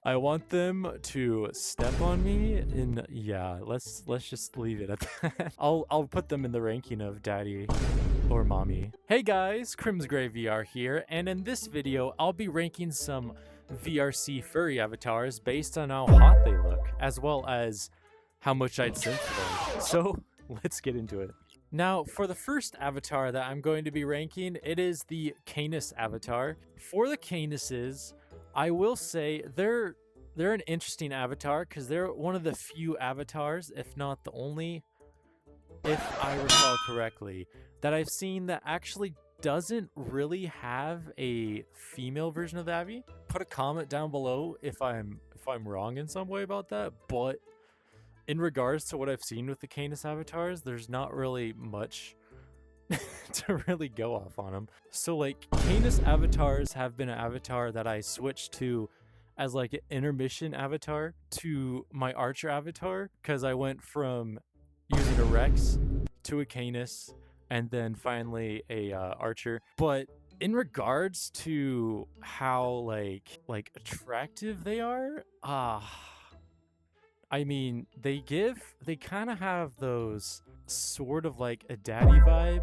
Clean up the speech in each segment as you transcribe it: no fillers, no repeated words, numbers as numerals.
I want them to step on me and yeah, let's just leave it at that. I'll put them in the ranking of daddy or mommy. Hey guys, CrimsGreyVR here, and in this video, I'll be ranking some VRC Furry avatars based on how hot they look, as well as how much I'd send for them. So, let's get into it. Now, for the first avatar that I'm going to be ranking, it is the Canis avatar. For the Canises, I will say they're an interesting avatar because they're one of the few avatars, if not the only, if I recall correctly, that I've seen that actually doesn't really have a female version of the Avi. Put a comment down below if I'm wrong in some way about that, but in regards to what I've seen with the Canis avatars, there's not really much to really go off on them. So like Canis avatars have been an avatar that I switched to as like an intermission avatar to my Archer avatar, because I went from using a Rex to a Canis and then finally a Archer. But in regards to how like attractive they are, I mean, they kind of have those sort of like a daddy vibe,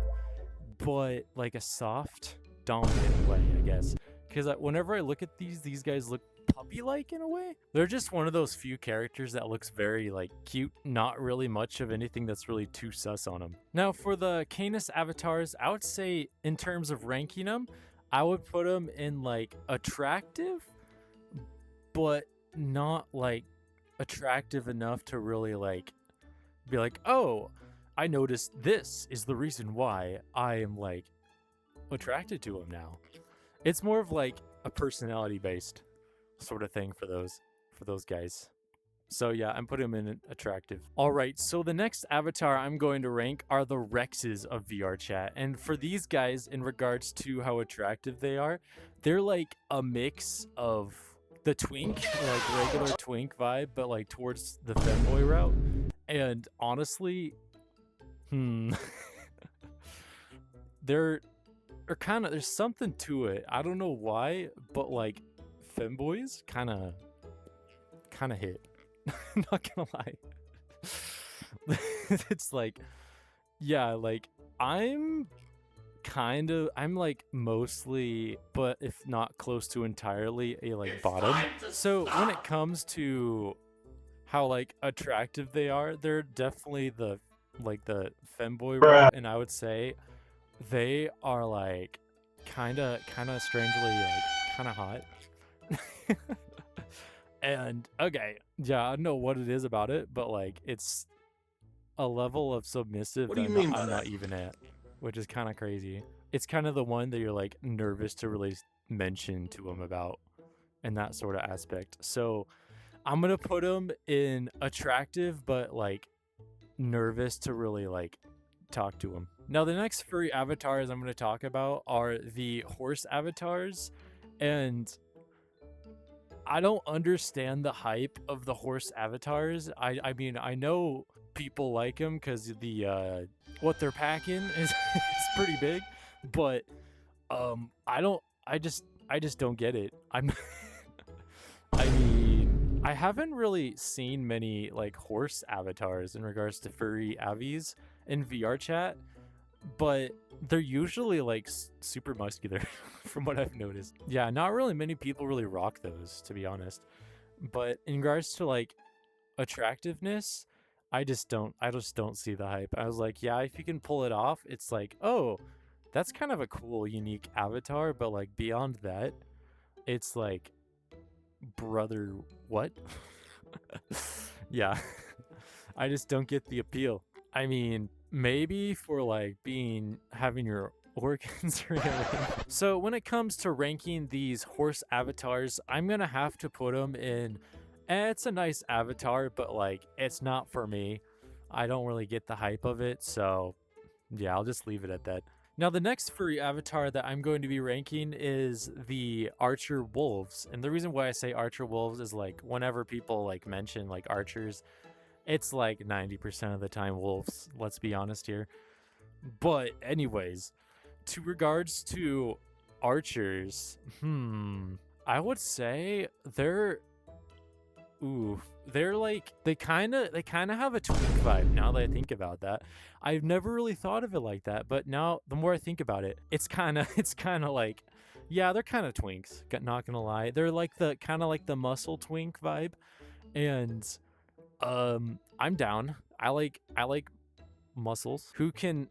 but like a soft, dominant way, I guess. Because whenever I look at these guys look puppy-like in a way. They're just one of those few characters that looks very like cute, not really much of anything that's really too sus on them. Now for the Canis avatars, I would say in terms of ranking them, I would put them in like attractive, but not like attractive enough to really like be like, oh, I noticed this is the reason why I am like attracted to him now. It's more of like a personality based sort of thing for those guys. So yeah, I'm putting them in attractive. All right, so the next avatar I'm going to rank are the Rexes of VR chat. And for these guys, in regards to how attractive they are, they're like a mix of the twink, like regular twink vibe, but like towards the femboy route. And honestly, they're kind of, there's something to it. I don't know why, but like femboys kind of hit. Not gonna lie. It's like, yeah, like I'm like mostly, but if not close to entirely, a like bottom. So when it comes to how like attractive they are, they're definitely the femboy route, and I would say they are like kind of strangely like kind of hot. And okay, yeah, I don't know what it is about it, but like it's a level of submissive that I'm not even at, which is kind of crazy. It's kind of the one that you're like nervous to really mention to him about, and that sort of aspect. So I'm gonna put him in attractive, but like nervous to really like talk to him. Now the next furry avatars I'm gonna talk about are the horse avatars, and I don't understand the hype of the horse avatars. I mean, I know people like them because the what they're packing is pretty big, but I just don't get it. I mean, I haven't really seen many like horse avatars in regards to furry avies in VR chat, but they're usually like super muscular from what I've noticed. Yeah, not really many people really rock those, to be honest. But in regards to like attractiveness, I just don't see the hype. I was like, yeah, if you can pull it off, it's like, oh, that's kind of a cool, unique avatar, but like beyond that, it's like, brother, what? Yeah. I just don't get the appeal. I mean, maybe for like having your organs really. So when it comes to ranking these horse avatars, I'm gonna have to put them in, it's a nice avatar, but like it's not for me. I don't really get the hype of it, so yeah, I'll just leave it at that. Now the next furry avatar that I'm going to be ranking is the Archer Wolves. And the reason why I say Archer Wolves is like whenever people like mention like archers, it's like 90% of the time wolves, let's be honest here. But anyways, to regards to archers, I would say they're ooh, they're like they kind of have a twink vibe now that I think about that. I've never really thought of it like that, but now the more I think about it, it's kind of like, yeah, they're kind of twinks. Not gonna lie, they're like the kind of like the muscle twink vibe, and I'm down. I like muscles. Who can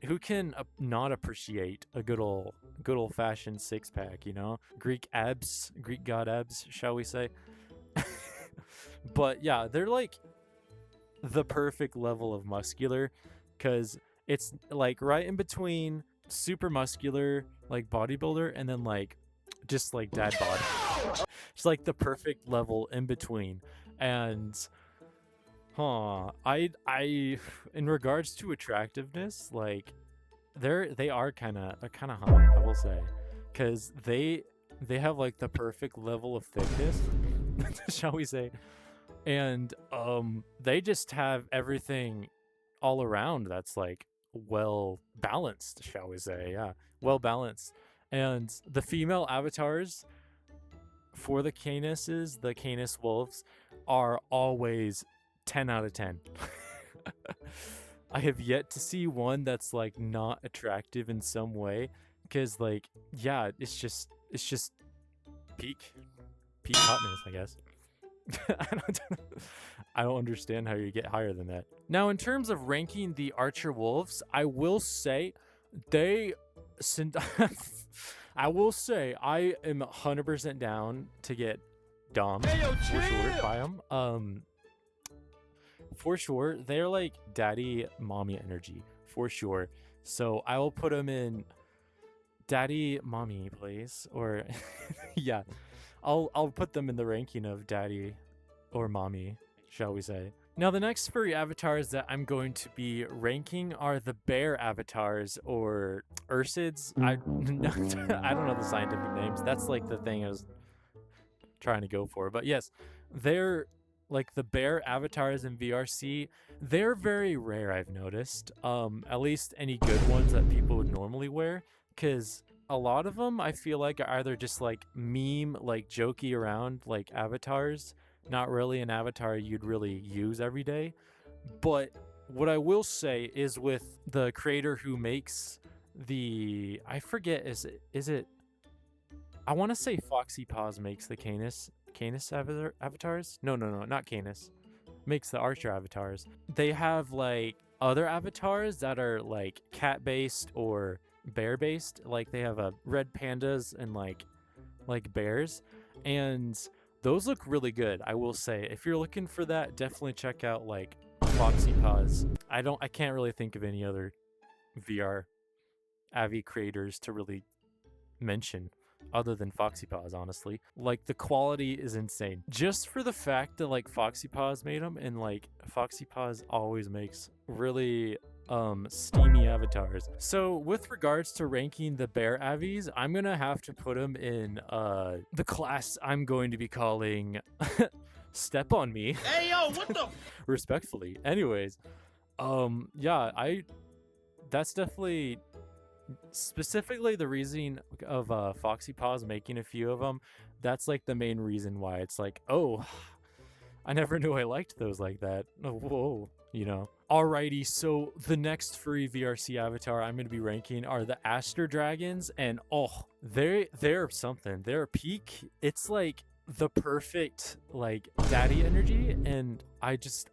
not appreciate a good old fashioned six pack, you know? Greek abs, Greek god abs, shall we say? But yeah, they're like the perfect level of muscular, because it's like right in between super muscular like bodybuilder and then like just like dad bod. It's like the perfect level in between. And I in regards to attractiveness, like they are kind of hot, I will say, because they have like the perfect level of thickness, shall we say, and they just have everything all around that's like well balanced, shall we say. Yeah, well balanced. And the female avatars for the Canuses, the Canis wolves, are always 10 out of 10. I have yet to see one that's like not attractive in some way, because like, yeah, it's just peak hotness, I guess. I don't understand how you get higher than that. Now, in terms of ranking the Archer Wolves, I will say I will say I am 100% down to get Dom for sure by them. For sure, they're like daddy mommy energy for sure. So I will put them in daddy mommy, please, or yeah, I'll put them in the ranking of daddy or mommy, shall we say. Now, the next furry avatars that I'm going to be ranking are the bear avatars, or ursids. I don't know the scientific names. That's like the thing I was trying to go for. But yes, they're like the bear avatars in VRC. They're very rare, I've noticed. At least any good ones that people would normally wear, because a lot of them I feel like are either just like meme, like jokey around like avatars, not really an avatar you'd really use every day. But what I will say is, with the creator who makes the, I forget, is it I want to say Foxy Paws makes the Canis avatars. No, not Canis. Makes the Archer avatars. They have like other avatars that are like cat based or bear based. Like they have red pandas and like bears, and those look really good, I will say. If you're looking for that, definitely check out like Foxy Paws. I can't really think of any other VR Avi creators to really mention other than Foxy Paws, honestly. Like, the quality is insane. Just for the fact that like Foxy Paws made them, and like Foxy Paws always makes really steamy avatars. So with regards to ranking the bear avies, I'm gonna have to put them in the class I'm going to be calling Step on Me. Hey yo, what the respectfully. Anyways, yeah, that's definitely specifically the reason of Foxy Paws making a few of them. That's like the main reason why it's like, oh, I never knew I liked those like that. Oh, whoa, you know. Alrighty, so the next furry VRC avatar I'm going to be ranking are the Aster Dragons, and oh, they're something. They're peak. It's like the perfect like daddy energy, and I just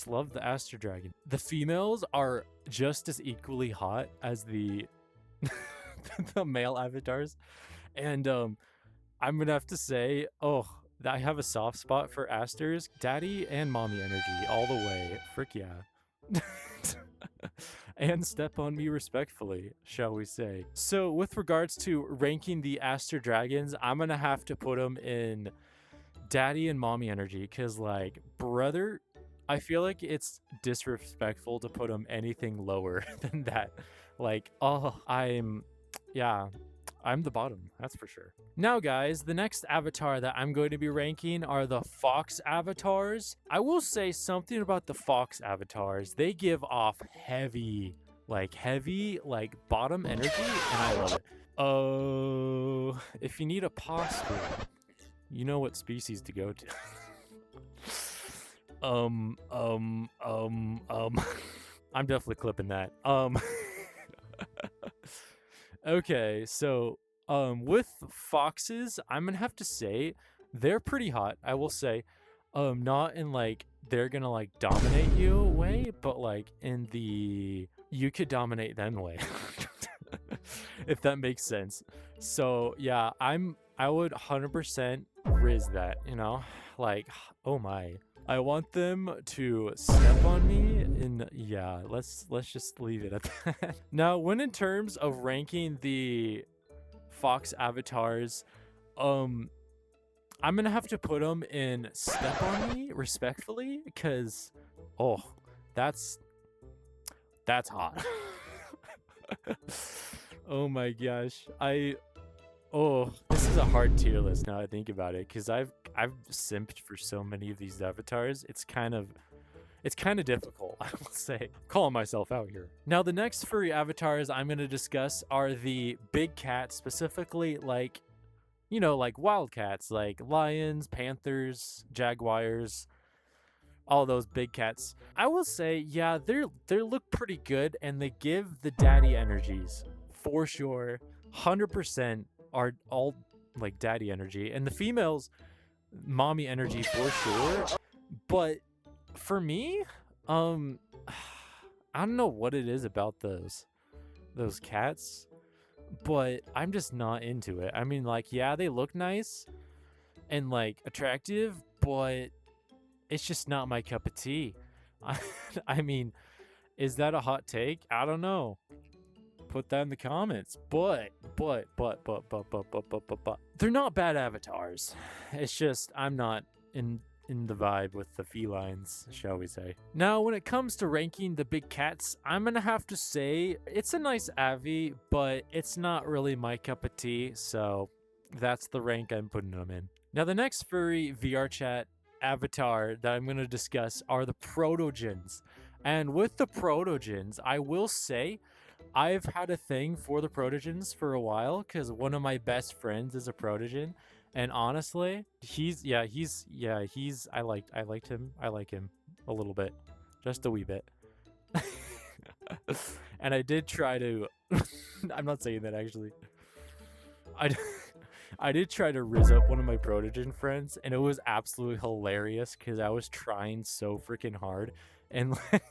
love the Aster Dragon. The females are just as equally hot as the the male avatars, and I'm gonna have to say, oh, I have a soft spot for Asters, daddy and mommy energy all the way. Frick yeah. And step on me respectfully, shall we say. So with regards to ranking the Aster Dragons, I'm gonna have to put them in daddy and mommy energy, because like, brother, I feel like it's disrespectful to put them anything lower than that. Like, oh, I'm the bottom, that's for sure. Now guys, the next avatar that I'm going to be ranking are the fox avatars. I will say something about the fox avatars. They give off heavy bottom energy, and I love it. Oh, if you need a posture, you know what species to go to. I'm definitely clipping that. Okay, so with foxes, I'm gonna have to say they're pretty hot, I will say. Not in like they're gonna like dominate you way, but like in the you could dominate them way. If that makes sense. So yeah, I would 100% riz that, you know? Like, oh my. I want them to step on me and yeah, let's just leave it at that. Now, when in terms of ranking the fox avatars, um I'm gonna have to put them in step on me respectfully because oh, that's hot. Oh my gosh. Oh, this is a hard tier list now I think about it, because I've simped for so many of these avatars. It's kind of difficult, I will say. Calling myself out here. Now, the next furry avatars I'm going to discuss are the big cats, specifically like, you know, like wild cats, like lions, panthers, jaguars, all those big cats. I will say, yeah, they look pretty good and they give the daddy energies for sure. 100% are all like daddy energy, and the females mommy energy for sure. But for me, I don't know what it is about those cats, but I'm just not into it. I mean, like, yeah, they look nice and like attractive, but it's just not my cup of tea. I mean, is that a hot take? I don't know. Put that in the comments. But they're not bad avatars. It's just I'm not in the vibe with the felines, shall we say. Now, when it comes to ranking the big cats, I'm gonna have to say it's a nice Avi, but it's not really my cup of tea, so that's the rank I'm putting them in. Now, the next furry VR chat avatar that I'm gonna discuss are the protogens. And with the protogens, I will say I've had a thing for the protogens for a while because one of my best friends is a protogen, and honestly, I liked him. I like him a little bit, just a wee bit. And I did try to. I'm not saying that actually. I I did try to rizz up one of my protogen friends, and it was absolutely hilarious because I was trying so freaking hard, and like,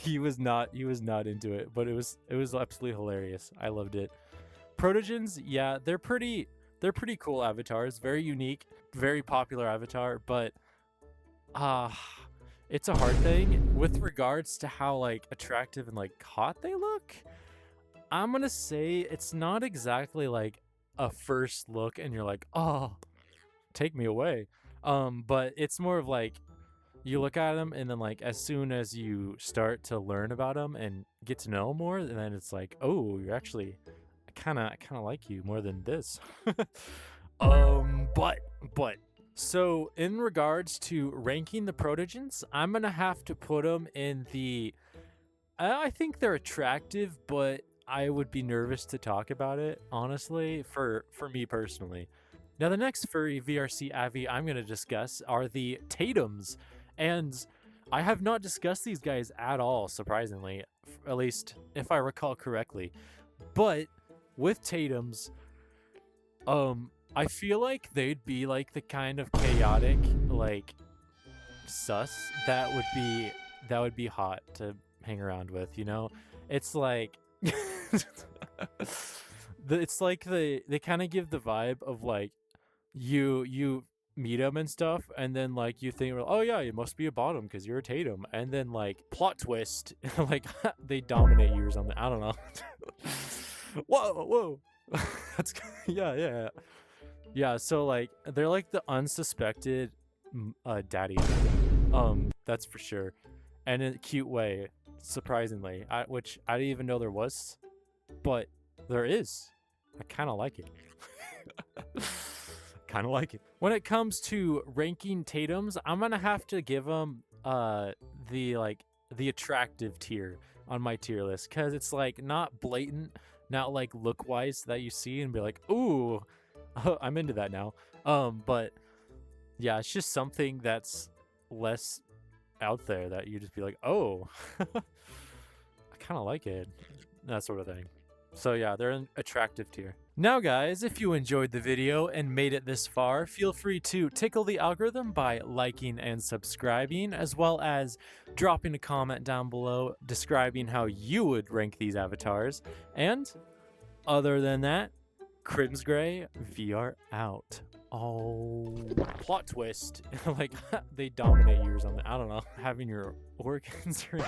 he was not into it, but it was absolutely hilarious. I loved it. Protogens, yeah, they're pretty cool avatars, very unique, very popular avatar, but it's a hard thing with regards to how like attractive and like hot they look. I'm gonna say it's not exactly like a first look and you're like, oh, take me away. But it's more of like you look at them and then like as soon as you start to learn about them and get to know more, and then it's like, oh, you're actually kind of like you more than this. But so in regards to ranking the protogens, I'm gonna have to put them in the. I think they're attractive, but I would be nervous to talk about it, honestly, for me personally. Now, the next furry VRC Avi I'm going to discuss are the Tatums, and I have not discussed these guys at all, surprisingly, at least if I recall correctly. But with Tatums, I feel like they'd be like the kind of chaotic, like, sus that would be hot to hang around with, you know? It's like it's like they kind of give the vibe of like you meet them and stuff, and then like you think, oh yeah, you must be a bottom because you're a Tatum, and then like plot twist, like they dominate you or something. I don't know. Whoa. That's yeah. So like they're like the unsuspected daddy, that's for sure, and in a cute way, surprisingly, which I didn't even know there was, but there is. I kind of like it. Kind of like it. When it comes to ranking Tatums, I'm gonna have to give them the attractive tier on my tier list, because it's like not blatant, not like look wise that you see and be like, ooh, I'm into that now. But Yeah, it's just something that's less out there that you just be like, oh, I kind of like it, that sort of thing. So yeah, they're an attractive tier. Now guys, if you enjoyed the video and made it this far, feel free to tickle the algorithm by liking and subscribing, as well as dropping a comment down below describing how you would rank these avatars. And other than that, CrimsGreyVR out. Oh, plot twist. Like, they dominate you or something. I don't know. Having your organs really.